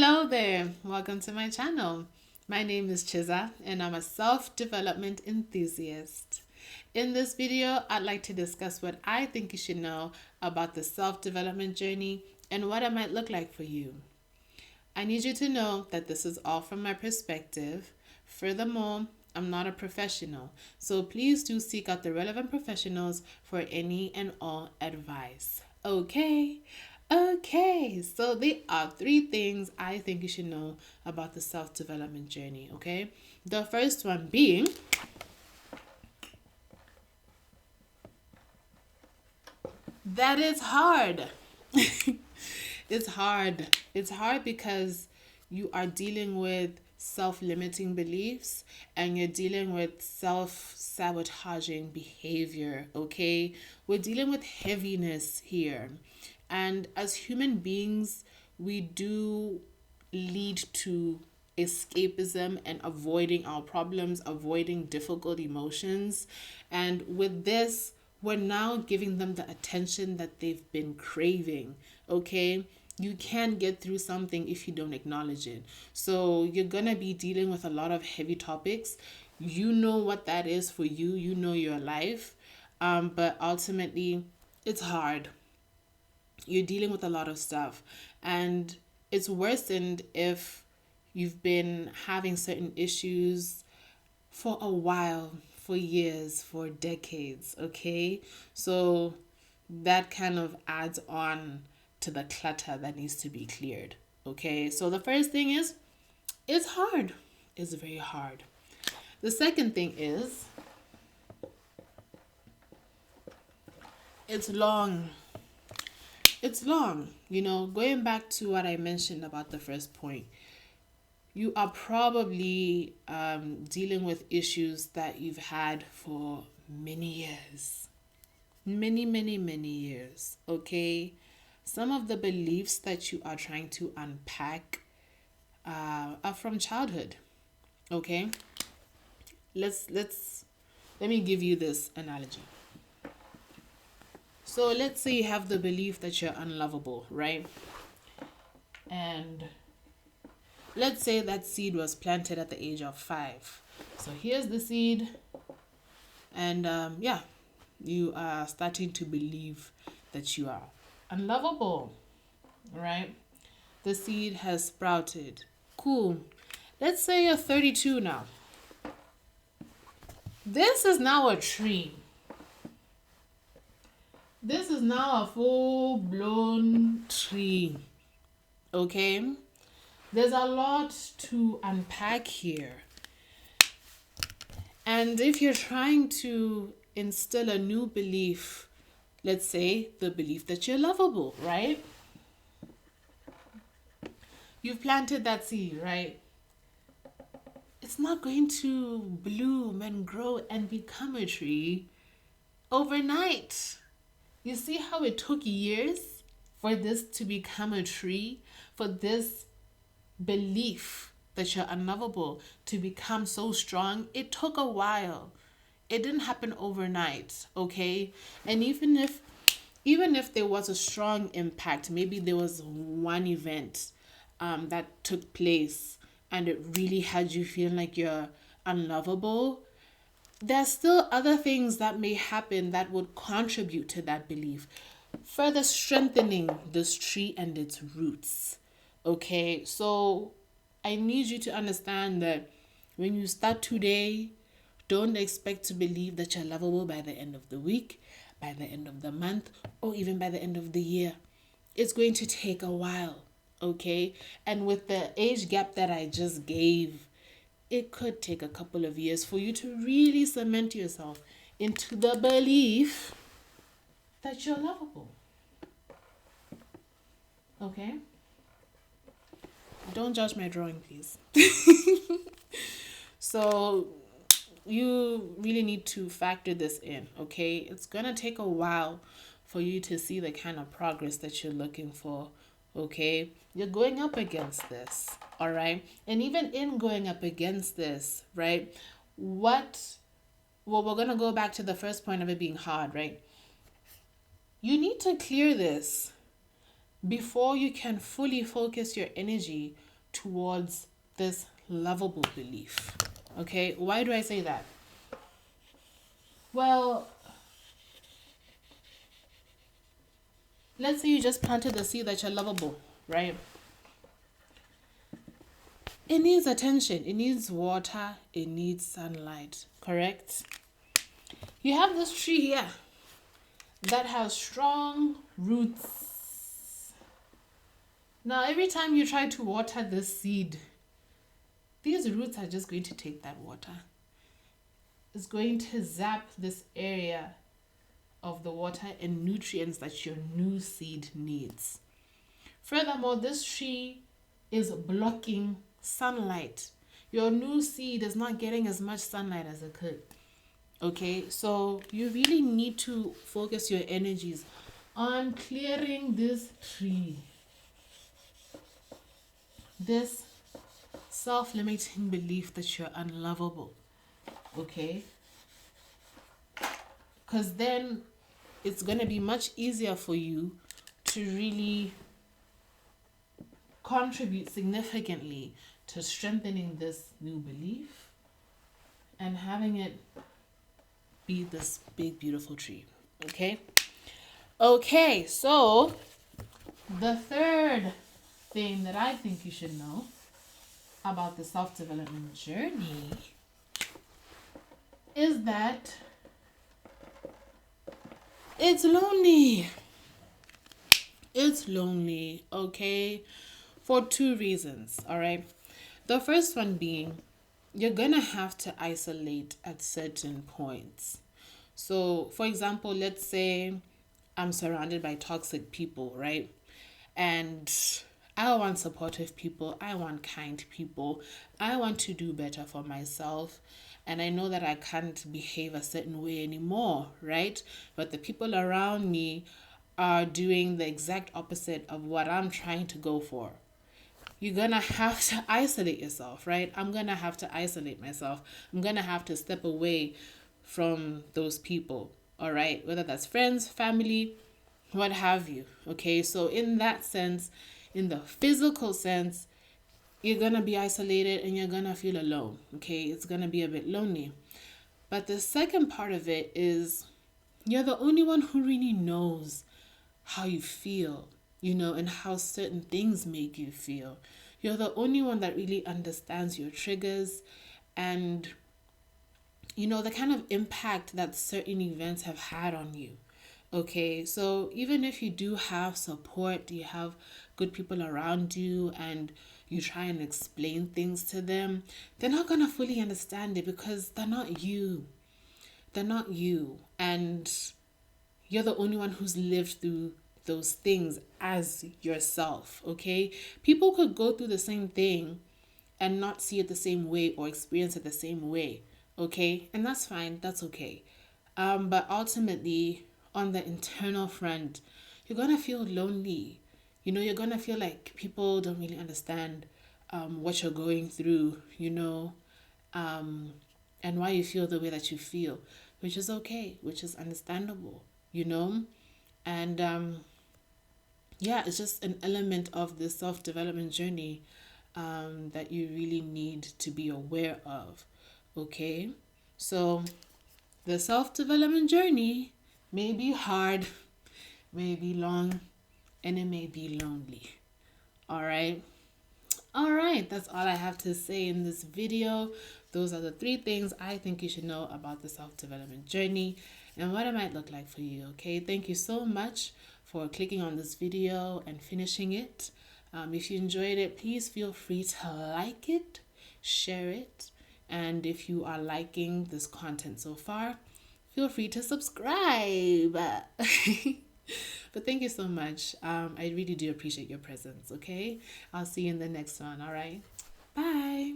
Hello there, welcome to my channel. My name is Chiza and I'm a self-development enthusiast. In this video, I'd like to discuss what I think you should know about the self-development journey and what it might look like for you. I need you to know that this is all from my perspective. Furthermore, I'm not a professional, so please do seek out the relevant professionals for any and all advice. Okay, so there are 3 things I think you should know about the self-development journey, okay? The first one being that it's hard. It's hard. It's hard because you are dealing with self-limiting beliefs and you're dealing with self-sabotaging behavior, okay? We're dealing with heaviness here. And as human beings, we do lead to escapism and avoiding our problems, avoiding difficult emotions. And with this, we're now giving them the attention that they've been craving, okay? You can't get through something if you don't acknowledge it. So you're going to be dealing with a lot of heavy topics. You know what that is for you. You know your life. But ultimately, it's hard. You're dealing with a lot of stuff. And it's worsened if you've been having certain issues for a while, for years, for decades, okay? So that kind of adds on to the clutter that needs to be cleared, okay? So the first thing is, it's hard. It's very hard. The second thing is, it's long. It's long. You know, going back to what I mentioned about the first point, you are probably dealing with issues that you've had for many years. Many years, okay? Some of the beliefs that you are trying to unpack are from childhood, okay? Let me give you this analogy. So let's say you have the belief that you're unlovable, right? And let's say that seed was planted at the age of 5. So here's the seed. And you are starting to believe that you are unlovable, right? The seed has sprouted. Cool. Let's say you're 32 now. This is now a tree. This is now a full-blown tree, okay? There's a lot to unpack here. And if you're trying to instill a new belief, let's say the belief that you're lovable, right? You've planted that seed, right? It's not going to bloom and grow and become a tree overnight. You see how it took years for this to become a tree, for this belief that you're unlovable to become so strong? It took a while. It didn't happen overnight, okay? And even if there was a strong impact, maybe there was one event that took place and it really had you feeling like you're unlovable, there's still other things that may happen that would contribute to that belief, further strengthening this tree and its roots. Okay, so I need you to understand that when you start today, don't expect to believe that you're lovable by the end of the week, by the end of the month, or even by the end of the year. It's going to take a while, okay? And with the age gap that I just gave, it could take a couple of years for you to really cement yourself into the belief that you're lovable. Okay? Don't judge my drawing, please. So you really need to factor this in, okay? It's going to take a while for you to see the kind of progress that you're looking for, okay? You're going up against this, all right? And even in going up against this, right, we're going to go back to the first point of it being hard, right? You need to clear this before you can fully focus your energy towards this lovable belief. Okay, why do I say that? Well, let's say you just planted the seed that you're lovable, right? It needs attention, it needs water, it needs sunlight, correct? You have this tree here that has strong roots. Now, every time you try to water this seed, these roots are just going to take that water. It's going to zap this area of the water and nutrients that your new seed needs. Furthermore, this tree is blocking sunlight. Your new seed is not getting as much sunlight as it could. Okay, so you really need to focus your energies on clearing this tree, this self-limiting belief that you're unlovable. Okay, because then it's going to be much easier for you to really contribute significantly to strengthening this new belief and having it be this big beautiful tree. Okay, so the third thing that I think you should know about the self-development journey is that it's lonely. It's lonely, okay, for two reasons, all right? The first one being you're gonna have to isolate at certain points. So, for example, let's say I'm surrounded by toxic people, right? And I want supportive people, I want kind people, I want to do better for myself. And I know that I can't behave a certain way anymore, right? But the people around me are doing the exact opposite of what I'm trying to go for. You're gonna have to isolate yourself, right? I'm gonna have to isolate myself. I'm gonna have to step away from those people, all right? Whether that's friends, family, what have you, okay? So in that sense, in the physical sense, you're gonna be isolated and you're gonna feel alone, okay? It's gonna be a bit lonely. But the second part of it is you're the only one who really knows how you feel, and how certain things make you feel. You're the only one that really understands your triggers and, the kind of impact that certain events have had on you. Okay, so even if you do have support, you have good people around you, and you try and explain things to them, they're not going to fully understand it because they're not you. They're not you. And you're the only one who's lived through those things as yourself, okay? People could go through the same thing and not see it the same way or experience it the same way, okay? And that's fine, that's okay. But ultimately, on the internal front, you're gonna feel lonely. You're gonna feel like people don't really understand what you're going through, and why you feel the way that you feel, which is okay, which is understandable, and yeah, it's just an element of the self-development journey that you really need to be aware of. Okay, so the self-development journey may be hard, may be long, and it may be lonely. All right, that's all I have to say in this video. Those are the 3 things I think you should know about the self-development journey and what it might look like for you. Okay, thank you so much for clicking on this video and finishing it. If you enjoyed it, please feel free to like it, share it, and if you are liking this content so far, feel free to subscribe. But thank you so much. I really do appreciate your presence, okay? I'll see you in the next one, all right? Bye.